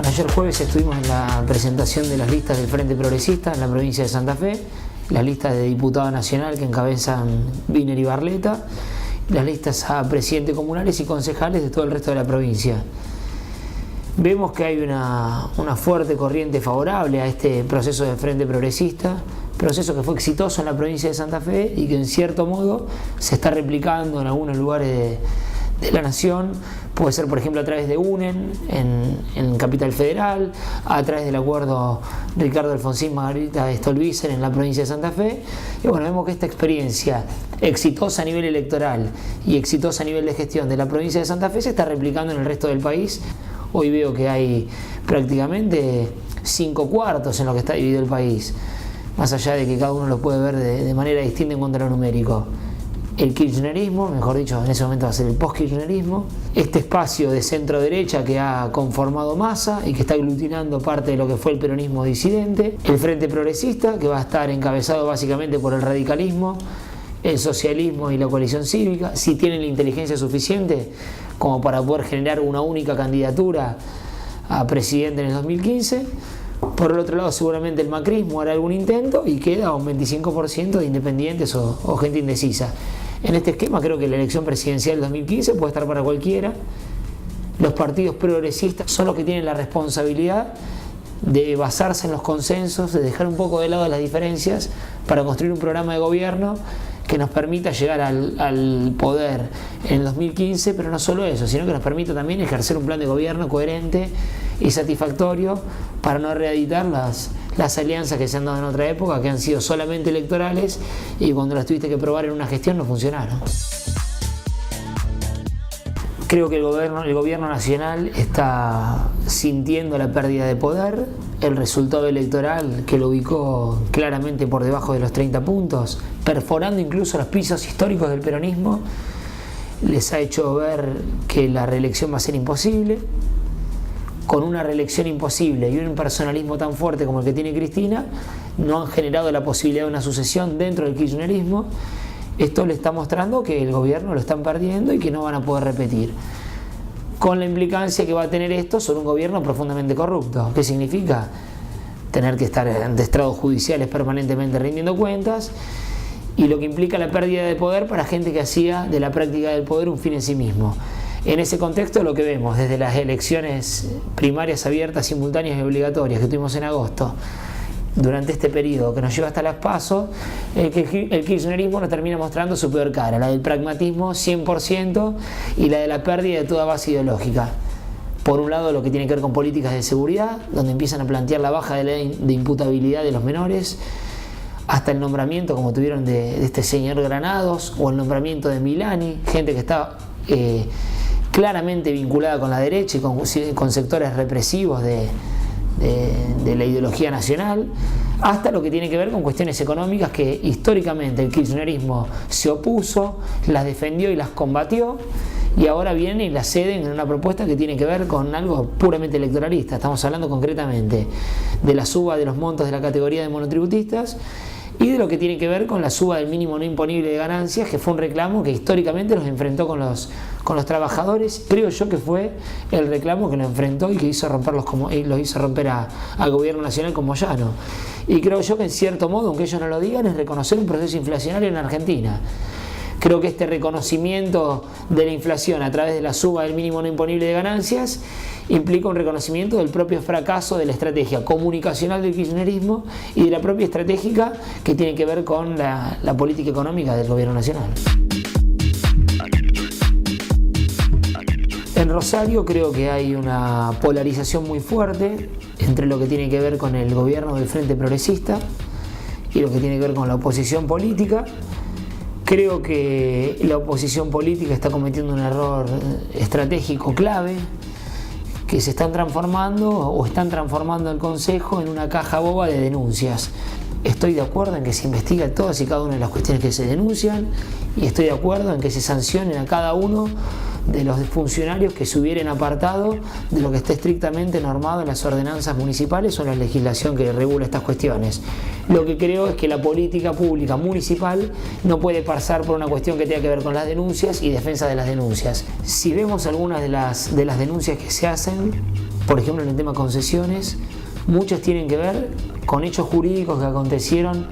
Ayer jueves estuvimos en la presentación de las listas del Frente Progresista en la provincia de Santa Fe, las listas de diputado nacional que encabezan Winer y Barleta, las listas a presidente comunales y concejales de todo el resto de la provincia. Vemos que hay una fuerte corriente favorable a este proceso del Frente Progresista, proceso que fue exitoso en la provincia de Santa Fe y que en cierto modo se está replicando en algunos lugares de la nación. Puede ser, por ejemplo, a través de UNEN en Capital Federal, a través del acuerdo Ricardo Alfonsín Margarita Stolbizer en la provincia de Santa Fe. Y bueno, vemos que esta experiencia exitosa a nivel electoral y exitosa a nivel de gestión de la provincia de Santa Fe se está replicando en el resto del país. Hoy veo que hay prácticamente 5/4 en lo que está dividido el país, más allá de que cada uno lo puede ver de manera distinta en cuanto a lo numérico. El kirchnerismo, mejor dicho, en ese momento va a ser el post-kirchnerismo, este espacio de centro-derecha que ha conformado Massa y que está aglutinando parte de lo que fue el peronismo disidente, el Frente Progresista, que va a estar encabezado básicamente por el radicalismo, el socialismo y la coalición cívica, si tienen la inteligencia suficiente como para poder generar una única candidatura a presidente en el 2015. Por el otro lado, seguramente el macrismo hará algún intento y queda un 25% de independientes o gente indecisa. En este esquema creo que la elección presidencial del 2015 puede estar para cualquiera. Los partidos progresistas son los que tienen la responsabilidad de basarse en los consensos, de dejar un poco de lado las diferencias para construir un programa de gobierno que nos permita llegar al poder en el 2015, pero no solo eso, sino que nos permita también ejercer un plan de gobierno coherente y satisfactorio para no reeditar las alianzas que se han dado en otra época, que han sido solamente electorales y cuando las tuviste que probar en una gestión no funcionaron. Creo que el gobierno nacional está sintiendo la pérdida de poder, el resultado electoral que lo ubicó claramente por debajo de los 30 puntos, perforando incluso los pisos históricos del peronismo, les ha hecho ver que la reelección va a ser imposible. Con una reelección imposible y un personalismo tan fuerte como el que tiene Cristina, no han generado la posibilidad de una sucesión dentro del kirchnerismo. Esto le está mostrando que el gobierno lo están perdiendo y que no van a poder repetir. Con la implicancia que va a tener esto sobre un gobierno profundamente corrupto. ¿Qué significa? Tener que estar ante estrados judiciales permanentemente rindiendo cuentas, y lo que implica la pérdida de poder para gente que hacía de la práctica del poder un fin en sí mismo. En ese contexto, lo que vemos desde las elecciones primarias abiertas, simultáneas y obligatorias que tuvimos en agosto, durante este periodo que nos lleva hasta las PASO, que el kirchnerismo nos termina mostrando su peor cara, la del pragmatismo 100% y la de la pérdida de toda base ideológica. Por un lado, lo que tiene que ver con políticas de seguridad, donde empiezan a plantear la baja de imputabilidad de los menores, hasta el nombramiento, como tuvieron de este señor Granados, o el nombramiento de Milani, gente que está claramente vinculada con la derecha y con sectores represivos de la ideología nacional, hasta lo que tiene que ver con cuestiones económicas que históricamente el kirchnerismo se opuso, las defendió y las combatió, y ahora vienen y las ceden en una propuesta que tiene que ver con algo puramente electoralista. Estamos hablando concretamente de la suba de los montos de la categoría de monotributistas y de lo que tiene que ver con la suba del mínimo no imponible de ganancias, que fue un reclamo que históricamente los enfrentó con los trabajadores. Creo yo que fue el reclamo que lo enfrentó y que hizo romper al gobierno nacional con Moyano. Y creo yo que en cierto modo, aunque ellos no lo digan, es reconocer un proceso inflacionario en Argentina. Creo que este reconocimiento de la inflación a través de la suba del mínimo no imponible de ganancias implica un reconocimiento del propio fracaso de la estrategia comunicacional del kirchnerismo y de la propia estratégica que tiene que ver con la política económica del gobierno nacional. En Rosario creo que hay una polarización muy fuerte entre lo que tiene que ver con el gobierno del Frente Progresista y lo que tiene que ver con la oposición política. Creo que la oposición política está cometiendo un error estratégico clave, que se están transformando o están transformando el Consejo en una caja boba de denuncias. Estoy de acuerdo en que se investigue todas y cada una de las cuestiones que se denuncian, y estoy de acuerdo en que se sancionen a cada uno de los funcionarios que se hubieran apartado de lo que está estrictamente normado en las ordenanzas municipales o en la legislación que regula estas cuestiones. Lo que creo es que la política pública municipal no puede pasar por una cuestión que tenga que ver con las denuncias y defensa de las denuncias. Si vemos algunas de las denuncias que se hacen, por ejemplo en el tema concesiones, muchas tienen que ver con hechos jurídicos que acontecieron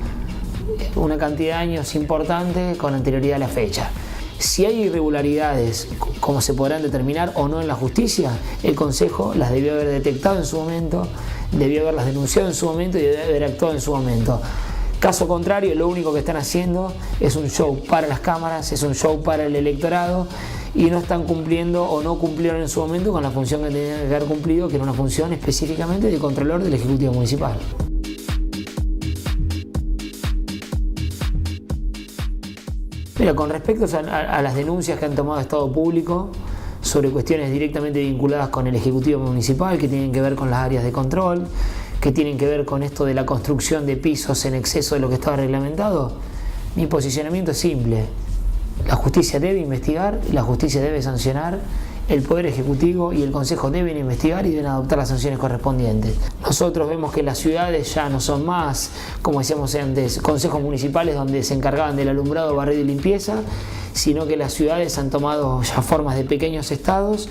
una cantidad de años importante con anterioridad a la fecha. Si hay irregularidades, como se podrán determinar o no en la justicia, el Consejo las debió haber detectado en su momento, debió haberlas denunciado en su momento y debió haber actuado en su momento. Caso contrario, lo único que están haciendo es un show para las cámaras, es un show para el electorado y no están cumpliendo o no cumplieron en su momento con la función que tenían que haber cumplido, que era una función específicamente de controlador del Ejecutivo Municipal. Mira, con respecto a las denuncias que han tomado Estado Público sobre cuestiones directamente vinculadas con el Ejecutivo Municipal, que tienen que ver con las áreas de control, que tienen que ver con esto de la construcción de pisos en exceso de lo que estaba reglamentado, mi posicionamiento es simple. La justicia debe investigar, la justicia debe sancionar, el Poder Ejecutivo y el Consejo deben investigar y deben adoptar las sanciones correspondientes. Nosotros vemos que las ciudades ya no son más, como decíamos antes, consejos municipales donde se encargaban del alumbrado, barrido y limpieza, sino que las ciudades han tomado ya formas de pequeños estados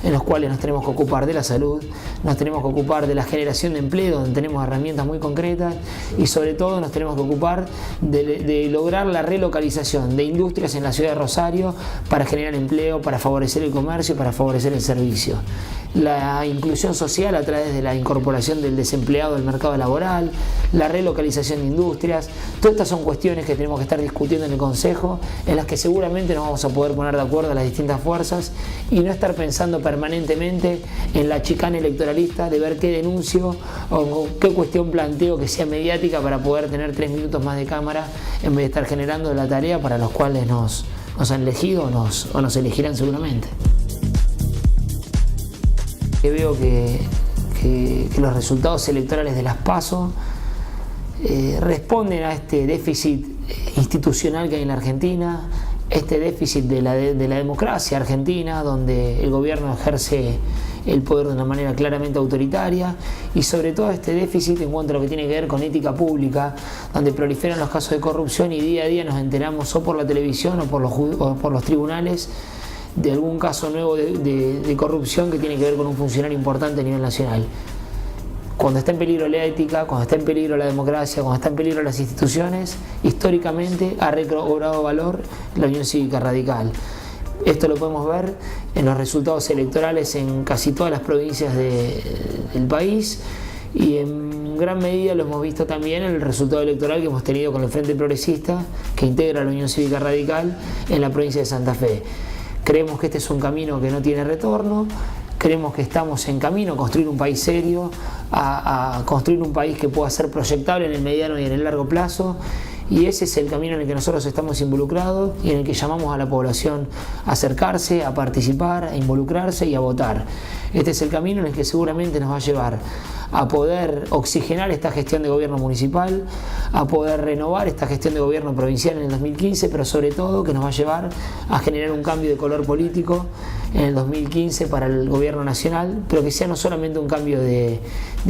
en los cuales nos tenemos que ocupar de la salud, nos tenemos que ocupar de la generación de empleo, donde tenemos herramientas muy concretas y sobre todo nos tenemos que ocupar de lograr la relocalización de industrias en la ciudad de Rosario para generar empleo, para favorecer el comercio, para favorecer el servicio. La inclusión social a través de la incorporación del desempleado al mercado laboral, la relocalización de industrias, todas estas son cuestiones que tenemos que estar discutiendo en el Consejo, en las que seguramente nos vamos a poder poner de acuerdo a las distintas fuerzas y no estar pensando permanentemente en la chicana electoralista de ver qué denuncio o qué cuestión planteo que sea mediática para poder tener 3 minutos más de cámara en vez de estar generando la tarea para los cuales nos han elegido o nos elegirán seguramente. Veo que los resultados electorales de las PASO responden a este déficit institucional que hay en la Argentina, este déficit de la democracia argentina, donde el gobierno ejerce el poder de una manera claramente autoritaria, y sobre todo este déficit en cuanto a lo que tiene que ver con ética pública, donde proliferan los casos de corrupción y día a día nos enteramos o por la televisión o por los tribunales de algún caso nuevo de corrupción que tiene que ver con un funcionario importante a nivel nacional. Cuando está en peligro la ética, cuando está en peligro la democracia, cuando está en peligro las instituciones, históricamente ha recobrado valor la Unión Cívica Radical. Esto lo podemos ver en los resultados electorales en casi todas las provincias del país y en gran medida lo hemos visto también en el resultado electoral que hemos tenido con el Frente Progresista, que integra la Unión Cívica Radical en la provincia de Santa Fe. Creemos que este es un camino que no tiene retorno, creemos que estamos en camino a construir un país serio, a construir un país que pueda ser proyectable en el mediano y en el largo plazo, y ese es el camino en el que nosotros estamos involucrados y en el que llamamos a la población a acercarse, a participar, a involucrarse y a votar. Este es el camino en el que seguramente nos va a llevar a poder oxigenar esta gestión de gobierno municipal, a poder renovar esta gestión de gobierno provincial en el 2015, pero sobre todo que nos va a llevar a generar un cambio de color político en el 2015 para el gobierno nacional, pero que sea no solamente un cambio de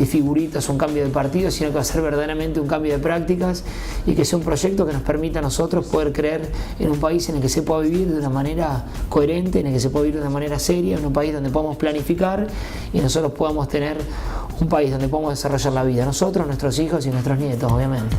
figuritas, un cambio de partidos, sino que va a ser verdaderamente un cambio de prácticas y que sea un proyecto que nos permita a nosotros poder creer en un país en el que se pueda vivir de una manera coherente, en el que se pueda vivir de una manera seria, en un país donde podamos planificar y nosotros podamos tener un país donde podamos desarrollar la vida, nosotros, nuestros hijos y nuestros nietos, obviamente.